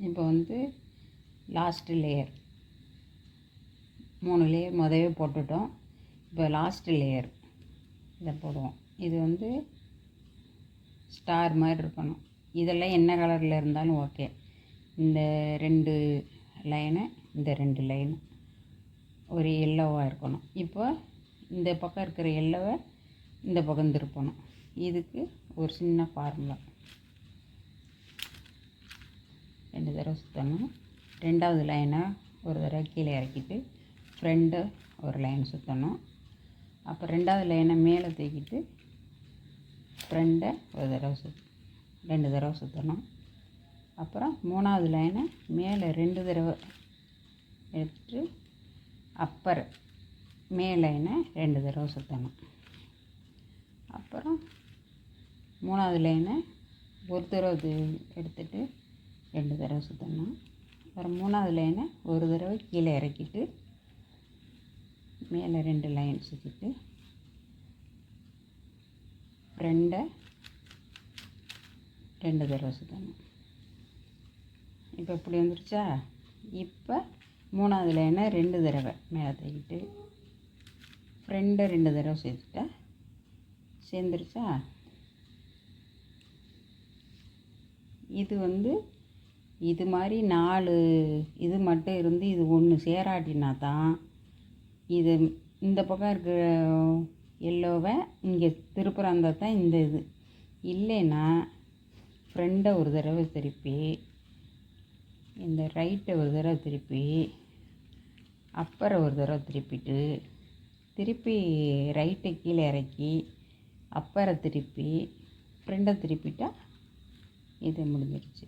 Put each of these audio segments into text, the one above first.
இப்போ வந்து last layer 3 layer முதவே போட்டுட்டோம். இப்போ லாஸ்ட்டு லேயர் இதை போடுவோம். இது வந்து ஸ்டார் மாதிரி இருக்கணும். இதெல்லாம் என்ன கலரில் இருந்தாலும் ஓகே. இந்த 2 லைனு இந்த 2 லைனு ஒரு எல்லோவாக இருக்கணும். இப்போ இந்த பக்கம் இருக்கிற எல்லோவை இந்த பக்கம் திருப்பணும். இதுக்கு ஒரு சின்ன ஃபார்முலா. 2 தடவை சுற்றணும். 2வது லைனை ஒரு தடவை கீழே இறக்கிட்டு ஃப்ரெண்டு ஒரு லைன் சுற்றணும். அப்போ 2வது லைனை மேலே தூக்கிட்டு ஃப்ரெண்டை ஒரு தடவை 2 தடவை சுற்றணும். அப்புறம் 3வது லைனை மேலே 2 தடவை எடுத்துட்டு அப்பர் மேல் லைனை 2 தடவை சுற்றணும். அப்புறம் 3வது லைனை ஒரு தடவை எடுத்துட்டு 2 தடவை சுற்றணும். அப்புறம் 3வது லைனை ஒரு தடவை கீழே இறக்கிட்டு மேலே 2 லைன் சுற்றிட்டு ஃப்ரெண்டை 2 தடவை சுற்றணும். இப்போ இப்படி வந்துருச்சா? இப்போ 3வது லைனை 2 தடவை மேலே தூக்கிட்டு ஃப்ரெண்டை 2 தடவை சேர்த்துட்டா சேர்ந்துருச்சா? இது வந்து இது மாதிரி 4 இது மட்டும் இருந்து இது ஒன்று சேராட்டினா தான் இது இந்த பக்கம் இருக்கிற எல்லோவை இங்கே திருப்புறம் இருந்தால் தான் இந்த இது. இல்லைன்னா ஃப்ரெண்டை ஒரு தடவை திருப்பி இந்த ரைட்டை ஒரு தடவை திருப்பி அப்பரை ஒரு தடவை திருப்பிட்டு திருப்பி ரைட்டை கீழே இறக்கி அப்பரை திருப்பி ஃப்ரெண்டை திருப்பிட்டா இது முடிஞ்சிருச்சு.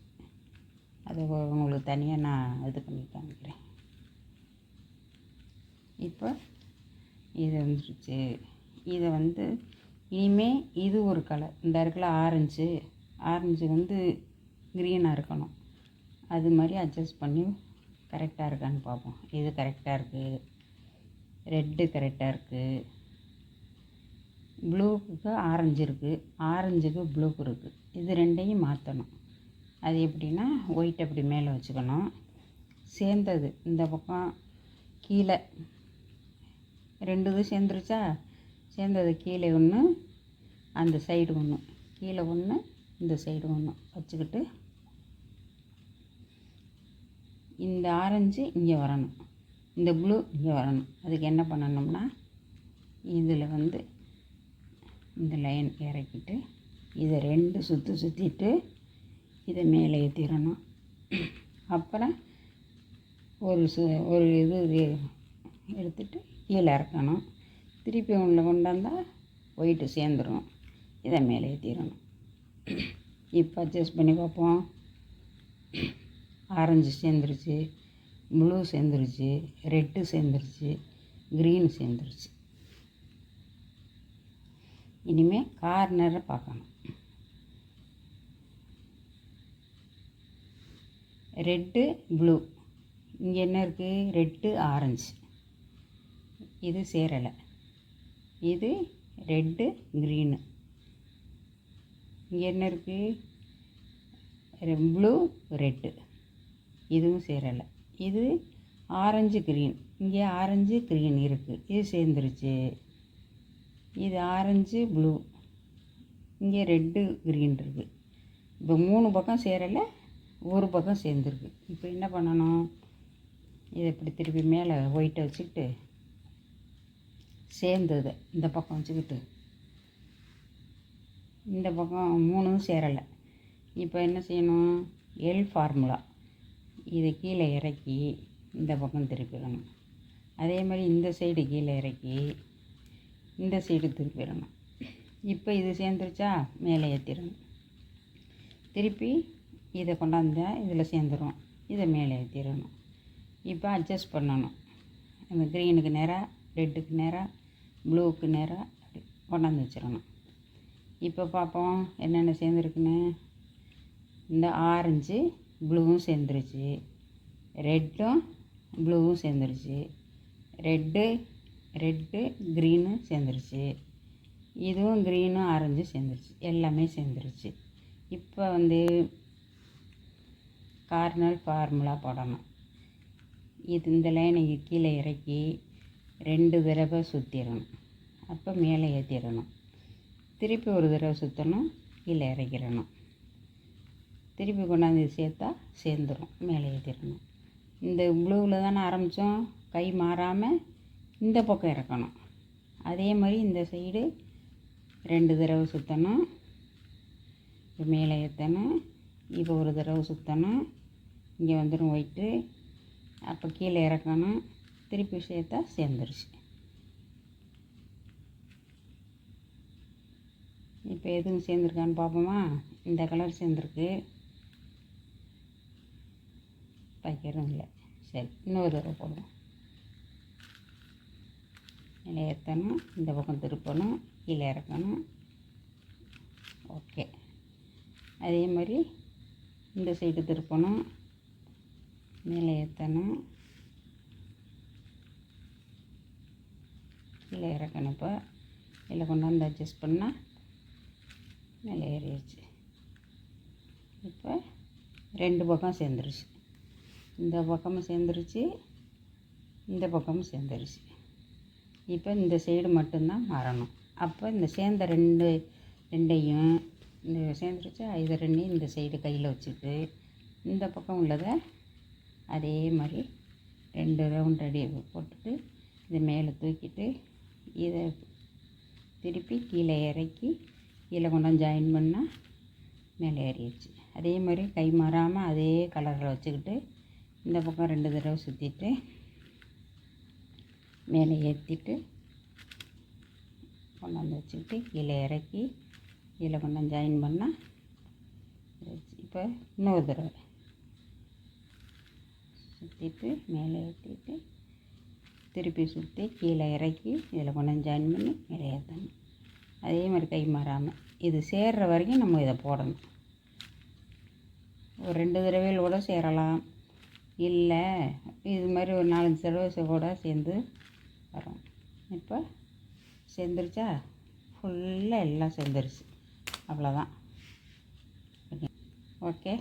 அது உங்களுக்கு தனியாக நான் இது பண்ணி காமிக்கிறேன். இப்போ இது வந்துருச்சு. இதை வந்து இனிமேல் இது ஒரு கலர் இந்த இடத்துல ஆரஞ்சு வந்து க்ரீனாக இருக்கணும். அது மாதிரி அட்ஜஸ்ட் பண்ணி கரெக்டாக இருக்கான்னு பார்ப்போம். இது கரெக்டாக இருக்குது. ரெட்டு கரெக்டாக இருக்குது. ப்ளூவுக்கு ஆரஞ்சு இருக்குது. ஆரஞ்சுக்கு ப்ளூக்கு இருக்குது. இது ரெண்டையும் மாற்றணும். அது எப்படின்னா ஒயிட் அப்படி மேலே வச்சுக்கணும். சேர்ந்தது இந்த பக்கம் கீழே 2 இது சேர்ந்துருச்சா? சேர்ந்தது கீழே ஒன்று அந்த சைடு ஒன்று, கீழே ஒன்று இந்த சைடு ஒன்று வச்சுக்கிட்டு இந்த ஆரஞ்சு இங்கே வரணும், இந்த ப்ளூ இங்கே வரணும். அதுக்கு என்ன பண்ணணும்னா இதில் வந்து இந்த லைன் இறக்கிட்டு இதை 2 சுற்றிட்டு இதை மேலே ஏற்றிடணும். அப்புறம் ஒரு இது எடுத்துட்டு கீழே இறக்கணும். திருப்பி உள்ள கொண்டாந்தால் ஒயிட்டு சேர்ந்துடும். இதை மேலே ஏற்றிடணும். இப்போ அட்ஜஸ்ட் பண்ணி பார்ப்போம். ஆரஞ்சு சேர்ந்துருச்சு, ப்ளூ சேர்ந்துருச்சு, ரெட்டு சேர்ந்துருச்சு, க்ரீன் சேர்ந்துருச்சு. இனிமேல் கார்னரை பார்க்கணும். ரெட்டு ப்ளூ, இங்கே என்ன இருக்குது? ரெட்டு ஆரஞ்சு, இது சேரலை. இது ரெட்டு க்ரீனு, இங்கே என்ன இருக்குது? ப்ளூ ரெட்டு, இதுவும் சேரலை. இது ஆரஞ்சு க்ரீன், இங்கே ஆரஞ்சு க்ரீன் இருக்குது, இது சேர்ந்துருச்சு. இது ஆரஞ்சு ப்ளூ, இங்கே ரெட்டு க்ரீன் இருக்குது. இப்போ 3 பக்கம் சேரலை, ஒரு பக்கம் சேர்ந்துருக்கு. இப்போ என்ன பண்ணணும்? இதை இப்படி திருப்பி மேலே ஒயிட்டை வச்சுக்கிட்டு சேர்ந்ததை இந்த பக்கம் வச்சுக்கிட்டு இந்த பக்கம் 3ம் சேரலை. இப்போ என்ன செய்யணும்? L formula. இதை கீழே இறக்கி இந்த பக்கம் திருப்பிடணும். அதே மாதிரி இந்த சைடு கீழே இறக்கி இந்த சைடு திருப்பிடணும். இப்போ இது சேர்ந்துருச்சா? மேலே ஏற்றிடணும். திருப்பி இதை கொண்டாந்தா இதில் சேர்ந்துடும். இதை மேலே ஏற்றிடணும். இப்போ அட்ஜஸ்ட் பண்ணணும். அந்த க்ரீனுக்கு நேராக, ரெட்டுக்கு நேராக, ப்ளூவுக்கு நேராக அப்படி கொண்டாந்து வச்சிடணும். இப்போ பார்ப்போம் என்னென்ன சேர்ந்துருக்குன்னு. இந்த ஆரஞ்சு ப்ளூவும் சேர்ந்துருச்சு, ரெட்டும் ப்ளூவும் சேர்ந்துருச்சு, ரெட்டு க்ரீனும் சேர்ந்துருச்சு, இதுவும் க்ரீனும் ஆரஞ்சும் சேர்ந்துருச்சு, எல்லாமே சேர்ந்துருச்சு. இப்போ வந்து கார்னர் ஃபார்முலா போடணும். இந்த லைனை கீழே இறக்கி 2 தடவை சுற்றிடணும். அப்போ மேலே ஏற்றிடணும். திருப்பி ஒரு தடவை சுற்றணும், கீழே இறக்கிடணும். திருப்பி கொண்டாந்து சேர்த்தா சேர்ந்துடும், மேலே ஏற்றிடணும். இந்த ப்ளூவில் தானே ஆரம்பித்தோம், கை மாறாமல் இந்த பக்கம் இறக்கணும். அதே மாதிரி இந்த சைடு 2 தடவை சுற்றணும், இப்போ மேலே ஏற்றணும். இப்போ ஒரு தடவை சுற்றணும், இங்கே வந்துடும் ஒயிட்டு. அப்போ கீழே இறக்கணும், திருப்பி சேர்த்தா சேர்ந்துருச்சு. இப்போ எதுவும் சேர்ந்துருக்கான்னு பார்ப்போமா? இந்த கலர் சேர்ந்துருக்கு, வைக்கிறதும் இல்லை. சரி, இன்னொரு தடவை போடுவோம். மேலே ஏற்றணும், இந்த பக்கம் திருப்பணும், கீழே இறக்கணும். ஓகே. அதே மாதிரி இந்த சைடு திருப்பணும், மேலே ஏற்றணும், கீழே இறக்கணும். இப்போ இதில் கொண்டாந்து அட்ஜஸ்ட் பண்ணால் மேலே ஏறிடுச்சு. இப்போ 2 பக்கம் சேர்ந்துருச்சு. இந்த பக்கமும் சேர்ந்துருச்சு, இந்த பக்கமும் சேர்ந்துருச்சு. இப்போ இந்த சைடு மட்டும்தான் மாறணும். அப்போ இந்த சேர்ந்த ரெண்டையும் இந்த சேர்ந்துருச்சு, இதை ரெண்டையும் இந்த சைடு கையில் வச்சுட்டு இந்த பக்கம் உள்ளதை அதே மாதிரி 2 ரவுண்ட் ரெடி போட்டுட்டு இதை மேலே தூக்கிட்டு இதை திருப்பி கீழே இறக்கி கீழே கொண்டாந்து ஜாயின் பண்ணால் மேலே ஏறிடுச்சு. அதே மாதிரி கை மாறாமல் அதே கலரில் வச்சுக்கிட்டு இந்த பக்கம் 2 தடவை சுற்றிட்டு மேலே ஏற்றிட்டு கொண்டாந்து வச்சுக்கிட்டு கீழே இறக்கி கீழே கொண்டாந்து ஜாயின் பண்ணால் இப்போ இன்னொரு தடவை சுற்றிட்டு மேலே ஏற்றிட்டு திருப்பி சுற்றி கீழே இறக்கி இதில் கொண்டாந்து ஜாயின் பண்ணி மேலே ஏற்றணும். அதே மாதிரி கை மாறாமல் இது சேர்கிற வரைக்கும் நம்ம இதை போடணும். ஒரு 2 தடவையில் கூட சேரலாம், இல்லை இது மாதிரி ஒரு 4-5 தடவை கூட சேர்ந்து வரும். இப்போ சேர்ந்துருச்சா? ஃபுல்லாக எல்லாம் சேர்ந்துருச்சு. அவ்வளோதான். ஓகே.